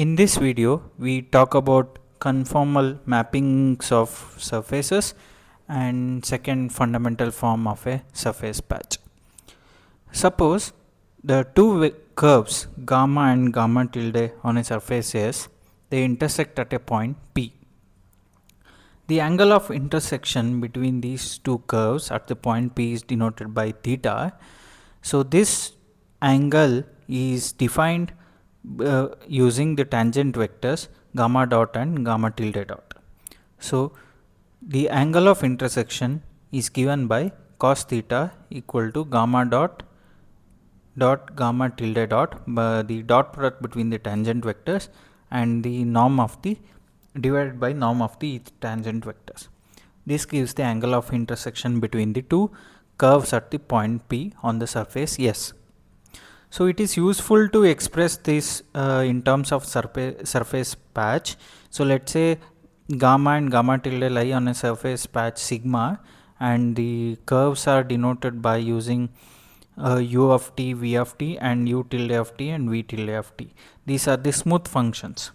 In this video, we talk about conformal mappings of surfaces and second fundamental form of a surface patch. Suppose the two curves gamma and gamma tilde on a surface S, they intersect at a point P. The angle of intersection between these two curves at the point P is denoted by theta. So this angle is defined using the tangent vectors gamma dot and gamma tilde dot. So the angle of intersection is given by cos theta equal to gamma dot gamma tilde dot, the dot product between the tangent vectors and the norm of the divided by norm of the tangent vectors. This gives the angle of intersection between the two curves at the point P on the surface S. So it is useful to express this in terms of surface patch. So let's say gamma and gamma tilde lie on a surface patch sigma, and the curves are denoted by using u of t, v of t, and u tilde of t and v tilde of t. These are the smooth functions.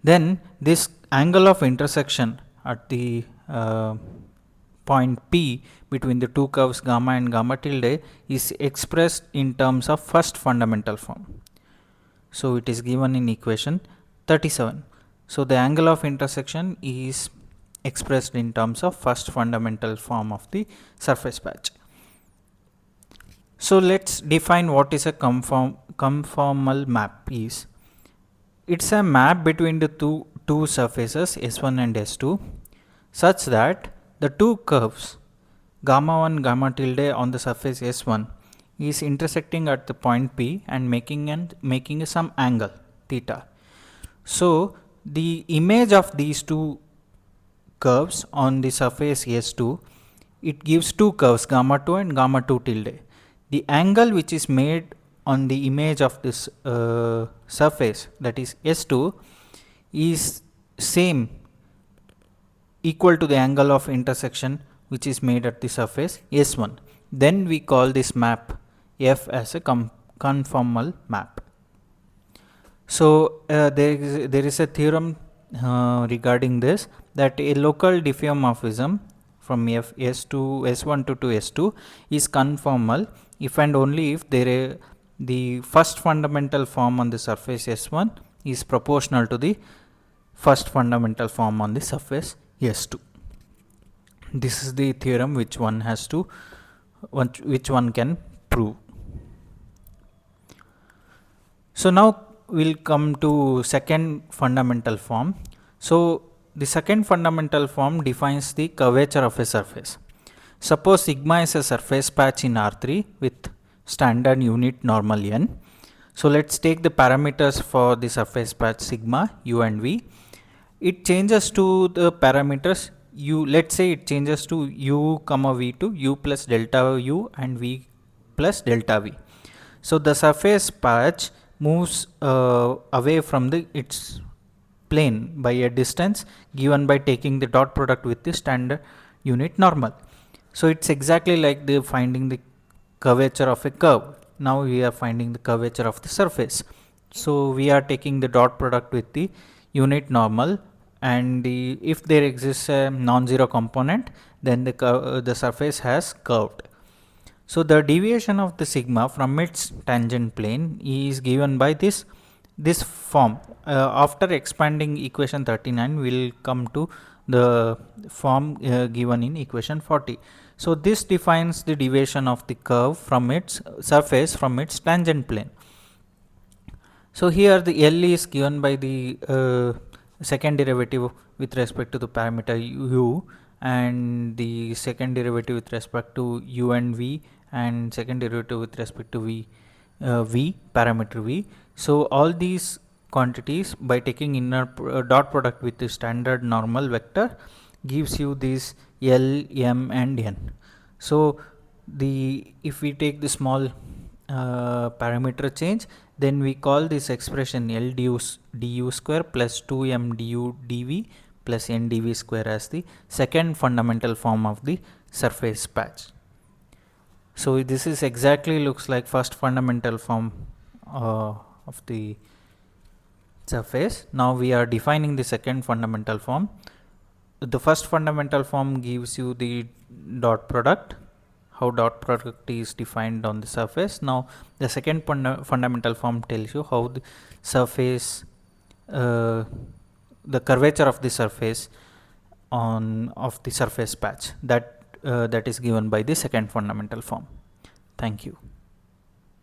Then this angle of intersection at the point P between the two curves gamma and gamma tilde is expressed in terms of first fundamental form. So it is given in equation 37. So the angle of intersection is expressed in terms of first fundamental form of the surface patch. So let's define what is a conformal map is. It's a map between the two surfaces S1 and S2 such that the two curves gamma 1 gamma tilde on the surface S1 is intersecting at the point P and making some angle theta. So the image of these two curves on the surface S2, it gives two curves gamma 2 and gamma 2 tilde. The angle which is made on the image of this surface, that is S2, is same equal to the angle of intersection which is made at the surface S1. Then we call this map F as a conformal map. So there is a theorem regarding this, that a local diffeomorphism from S1 to S2 is conformal if and only if the first fundamental form on the surface S1 is proportional to the first fundamental form on the surface S2. This is the theorem which one can prove. So now we'll come to second fundamental form. So the second fundamental form defines the curvature of a surface. Suppose sigma is a surface patch in R3 with standard unit normal n. So let's take the parameters for the surface patch sigma, u and v. It changes to the parameters u. Let's say it changes to u comma v to u plus delta u and v plus delta v. So the surface patch moves away from its plane by a distance given by taking the dot product with the standard unit normal. So it's exactly like the finding the curvature of a curve. Now we are finding the curvature of the surface. So we are taking the dot product with the unit normal, and if there exists a non-zero component, then the surface has curved. So the deviation of the sigma from its tangent plane is given by this form. After expanding equation 39, we will come to the form given in equation 40. So this defines the deviation of the curve from its surface from its tangent plane. So here the L is given by the second derivative with respect to the parameter u, and the second derivative with respect to u and v, and second derivative with respect to v parameter v. So all these quantities, by taking inner dot product with the standard normal vector, gives you this L, M and N. So if we take the small parameter change, then we call this expression L du square plus 2m du dv plus n dv square as the second fundamental form of the surface patch. So this is exactly looks like first fundamental form of the surface. Now we are defining the second fundamental form. The first fundamental form gives you the dot product, how dot product is defined on the surface. Now the second fundamental form tells you how the surface, the curvature of the surface of the surface patch, that is given by the second fundamental form. Thank you.